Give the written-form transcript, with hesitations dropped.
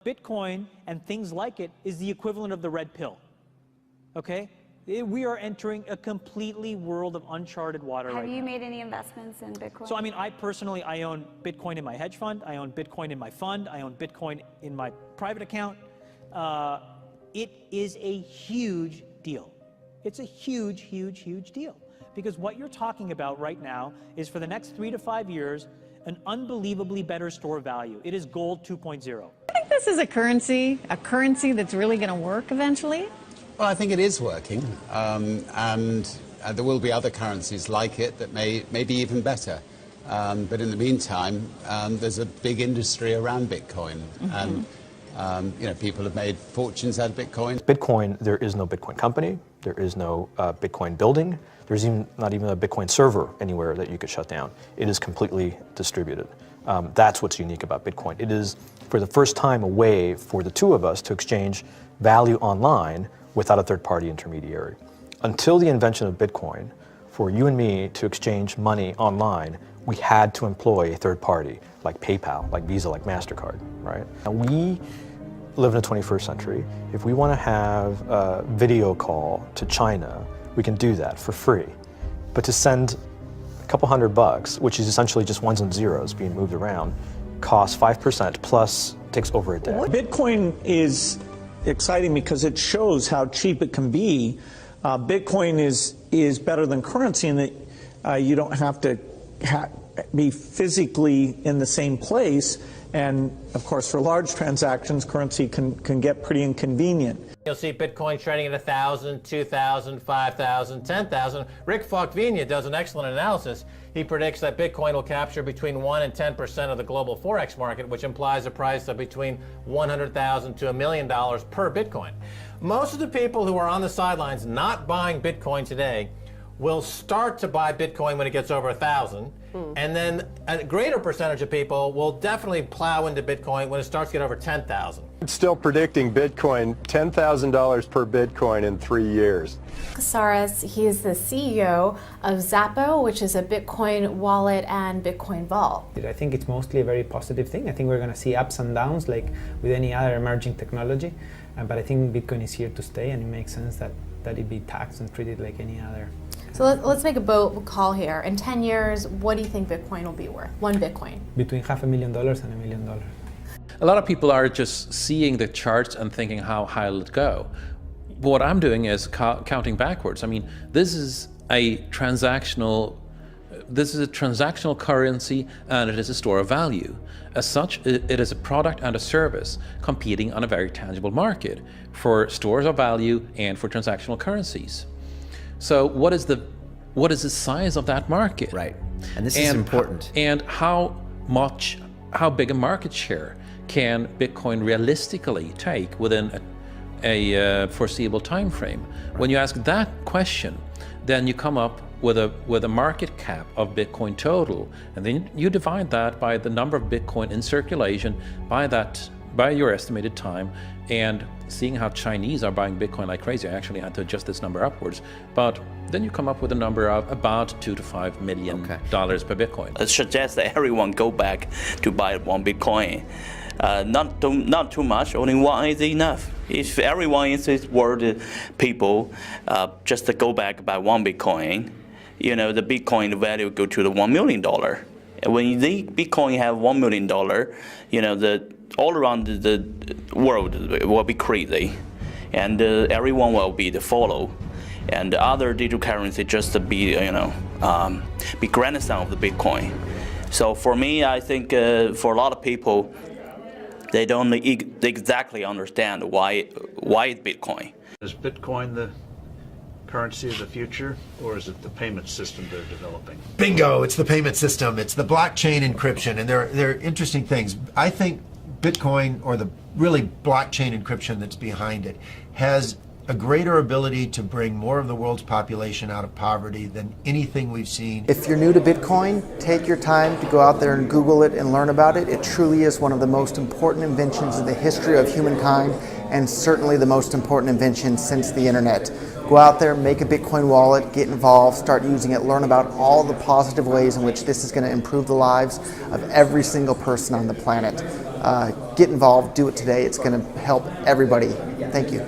Bitcoin and things like it is the equivalent of the red pill, okay? We are entering a completely world of uncharted water right now. Have you made any investments in Bitcoin? So, I mean, I personally own Bitcoin in my hedge fund. I own Bitcoin in my fund. I own Bitcoin in my private account. It is a huge deal. It's a huge, huge, huge deal. Because what you're talking about right now is for the next 3 to 5 years, an unbelievably better store of value. It is gold 2.0. I think this is a currency that's really going to work eventually. Well, I think it is working, and there will be other currencies like it that may be even better. But in the meantime, there's a big industry around Bitcoin, and people have made fortunes out of Bitcoin. Bitcoin, there is no Bitcoin company, there is no Bitcoin building, there's not even a Bitcoin server anywhere that you could shut down. It is completely distributed. That's what's unique about Bitcoin. It is, for the first time, a way for the two of us to exchange value online without a third-party intermediary. Until the invention of Bitcoin, for you and me to exchange money online, we had to employ a third party, like PayPal, like Visa, like MasterCard, right? And we live in the 21st century. If we want to have a video call to China, we can do that for free. But to send a couple $100, which is essentially just ones and zeros being moved around, costs 5% plus takes over a day. Bitcoin is exciting because it shows how cheap it can be. Bitcoin is better than currency in that you don't have to be physically in the same place. And of course, for large transactions, currency can get pretty inconvenient. You'll see Bitcoin trading at 1,000, 2,000, 5,000, 10,000. Rick Falkvinia does an excellent analysis. He predicts that Bitcoin will capture between 1 and 10% of the global Forex market, which implies a price of between $100,000 to $1 million per Bitcoin. Most of the people who are on the sidelines not buying Bitcoin today will start to buy Bitcoin when it gets over 1,000, and then a greater percentage of people will definitely plow into Bitcoin when it starts to get over 10,000. I'm still predicting Bitcoin, $10,000 per Bitcoin in 3 years. Casares, he is the CEO of Xapo, which is a Bitcoin wallet and Bitcoin vault. I think it's mostly a very positive thing. I think we're going to see ups and downs like with any other emerging technology, but I think Bitcoin is here to stay, and it makes sense that it be taxed and treated like any other. So let's make a bold call here. In 10 years, what do you think Bitcoin will be worth? One Bitcoin? Between $500,000 and $1 million. A lot of people are just seeing the charts and thinking, how high will it go? What I'm doing is counting backwards. I mean, this is a transactional currency, and it is a store of value. As such, it is a product and a service competing on a very tangible market for stores of value and for transactional currencies. So what is the size of that market? Right, and this is important. And how big a market share can Bitcoin realistically take within a foreseeable time frame? Right. When you ask that question, then you come up with a market cap of Bitcoin total, and then you divide that by the number of Bitcoin in circulation by your estimated time, and seeing how Chinese are buying Bitcoin like crazy. I actually had to adjust this number upwards, but then you come up with a number of about $2 to $5 million per Bitcoin. I suggest that everyone go back to buy one Bitcoin. Not too much, only one is enough. If everyone in this world, people, just to go back buy one Bitcoin, the Bitcoin value go to the $1 million. When the Bitcoin have $1 million, all around the world will be crazy, and everyone will be the follow, and the other digital currency just to be grandson of the Bitcoin. So for me, I think for a lot of people, they don't exactly understand why Bitcoin. Is Bitcoin the currency of the future, or is it the payment system they're developing? Bingo! It's the payment system. It's the blockchain encryption, and they're interesting things. I think Bitcoin, or the really blockchain encryption that's behind it, has a greater ability to bring more of the world's population out of poverty than anything we've seen. If you're new to Bitcoin, take your time to go out there and Google it and learn about it. It truly is one of the most important inventions in the history of humankind, and certainly the most important invention since the internet. Go out there, make a Bitcoin wallet, get involved, start using it, learn about all the positive ways in which this is going to improve the lives of every single person on the planet. Get involved, do it today. It's going to help everybody. Thank you.